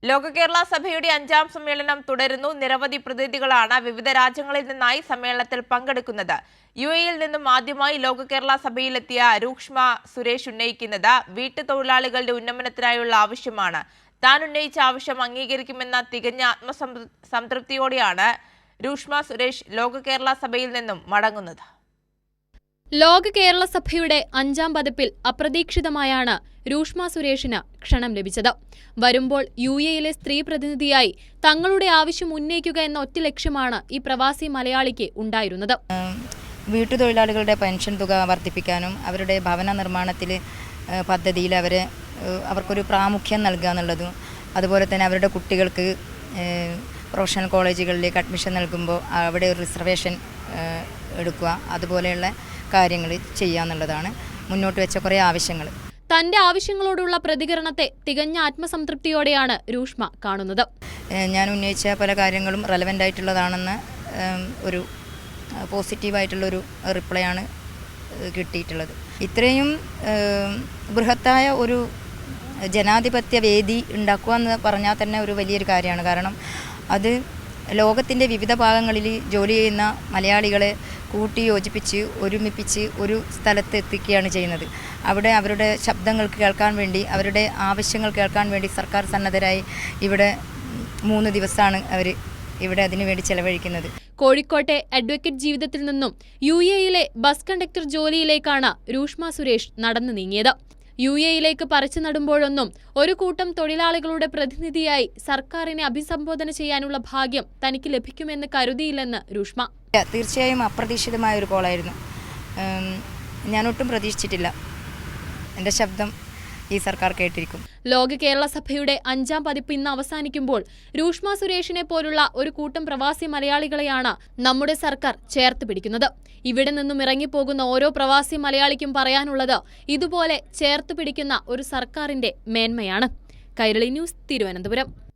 ലോക കേരള സഭയുടെ 5ാം സമ്മേളനം തുടരുന്നു. നിരവധി പ്രതിനിധികളാണ് വിവിധ രാജ്യങ്ങളിൽ നിന്നായി സമ്മേളനത്തിൽ പങ്കെടുക്കുന്നത്. യുഎഇയിൽ നിന്നും ആദ്യമായി ലോക കേരള സഭയിലെത്തിയ രൂഷ്മ സുരേഷ് ഉന്നയിക്കുന്നത് വീട്ടുതൊഴിലാളികളുടെ ഉന്നമനത്തിനായുള്ള ആവശ്യമാണ്. താൻ ഉന്നയിച്ച ആവശ്യം അംഗീകരിക്കുമെന്ന തികഞ്ഞ ആത്മസംതൃപ്തിയോടെയാണ് രൂഷ്മ സുരേഷ് ലോക കേരള സഭയിൽ നിന്നും മടങ്ങുന്നത്. ലോക കേരള സഭയുടെ 5ാം പതിപ്പിൽ അപ്രതീക്ഷിതമായാണ് രൂഷ്മ സുരേഷിന് ക്ഷണം ലഭിച്ചത്. വരുമ്പോൾ യുഎഇയിലെ സ്ത്രീ പ്രതിനിധിയായി തങ്ങളുടെ ആവശ്യം ഉന്നയിക്കുക എന്ന ഒറ്റ ലക്ഷ്യമാണ് ഈ പ്രവാസി മലയാളിക്ക് ഉണ്ടായിരുന്നത്. വീട്ടുതൊഴിലാളികളുടെ പെൻഷൻ തുക വർദ്ധിപ്പിക്കാനും അവരുടെ ഭവന നിർമ്മാണത്തിൽ പദ്ധതിയിൽ അവർക്കൊരു പ്രാമുഖ്യം നൽകുക എന്നുള്ളതും, അതുപോലെ തന്നെ അവരുടെ കുട്ടികൾക്ക് പ്രൊഫഷണൽ കോളേജുകളിലേക്ക് അഡ്മിഷൻ നൽകുമ്പോൾ അവിടെ ഒരു റിസർവേഷൻ എടുക്കുക, അതുപോലെയുള്ള കാര്യങ്ങൾ ചെയ്യുക എന്നുള്ളതാണ് മുന്നോട്ട് വെച്ച കുറേ ആവശ്യങ്ങൾ. തന്റെ ആവശ്യങ്ങളോടുള്ള പ്രതികരണത്തെ തികഞ്ഞ ആത്മസംതൃപ്തിയോടെയാണ് രൂഷ്മ കാണുന്നത്. ഞാൻ ഉന്നയിച്ച പല കാര്യങ്ങളും റെലവൻ്റ് ആയിട്ടുള്ളതാണെന്ന് ഒരു പോസിറ്റീവായിട്ടുള്ളൊരു റിപ്ലൈ ആണ് കിട്ടിയിട്ടുള്ളത്. ഇത്രയും ബൃഹത്തായ ഒരു ജനാധിപത്യ വേദി ഉണ്ടാക്കുക എന്ന് പറഞ്ഞാൽ തന്നെ ഒരു വലിയൊരു കാര്യമാണ്. കാരണം അത് ലോകത്തിൻ്റെ വിവിധ ഭാഗങ്ങളിൽ ജോലി ചെയ്യുന്ന മലയാളികളെ കൂട്ടി യോജിപ്പിച്ച് ഒരുമിപ്പിച്ച് ഒരു സ്ഥലത്ത് എത്തിക്കുകയാണ് ചെയ്യുന്നത്. അവിടെ അവരുടെ ശബ്ദങ്ങൾ കേൾക്കാൻ വേണ്ടി, അവരുടെ ആവശ്യങ്ങൾ കേൾക്കാൻ വേണ്ടി സർക്കാർ സന്നദ്ധരായി ഇവിടെ 3 ദിവസമാണ് അവർ ഇവിടെ അതിനുവേണ്ടി ചെലവഴിക്കുന്നത്. കോഴിക്കോട്ടെ അഡ്വക്കേറ്റ് ജീവിതത്തിൽ നിന്നും യുഎഇയിലെ ബസ് കണ്ടക്ടർ ജോലിയിലേക്കാണ് രൂഷ്മ സുരേഷ് നടന്നു നീങ്ങിയത്. യുഎഇയിലേക്ക് പറിച്ചു നടുമ്പോഴൊന്നും ഒരു കൂട്ടം തൊഴിലാളികളുടെ പ്രതിനിധിയായി സർക്കാരിനെ അഭിസംബോധന ചെയ്യാനുള്ള ഭാഗ്യം തനിക്ക് ലഭിക്കുമെന്ന് കരുതിയില്ലെന്ന് രൂഷ്മ. തീർച്ചയായും അപ്രതീക്ഷിതമായ ഒരു കോളായിരുന്നു. ഞാനൊട്ടും പ്രതീക്ഷിച്ചിട്ടില്ല എൻ്റെ ശബ്ദം ഈ സർക്കാർ കേട്ടിരിക്കും. ലോക കേരള സഭയുടെ 5ാം പതിപ്പ് ഇന്ന് അവസാനിക്കുമ്പോൾ രൂഷ്മ സുരേഷിനെ പോലുള്ള ഒരു കൂട്ടം പ്രവാസി മലയാളികളെയാണ് നമ്മുടെ സർക്കാർ ചേർത്ത് പിടിക്കുന്നത്. ഇവിടെ നിന്നും ഇറങ്ങിപ്പോകുന്ന ഓരോ പ്രവാസി മലയാളിക്കും പറയാനുള്ളത് ഇതുപോലെ ചേർത്ത് പിടിക്കുന്ന ഒരു സർക്കാരിന്റെ മേന്മയാണ്. കൈരളി ന്യൂസ്, തിരുവനന്തപുരം.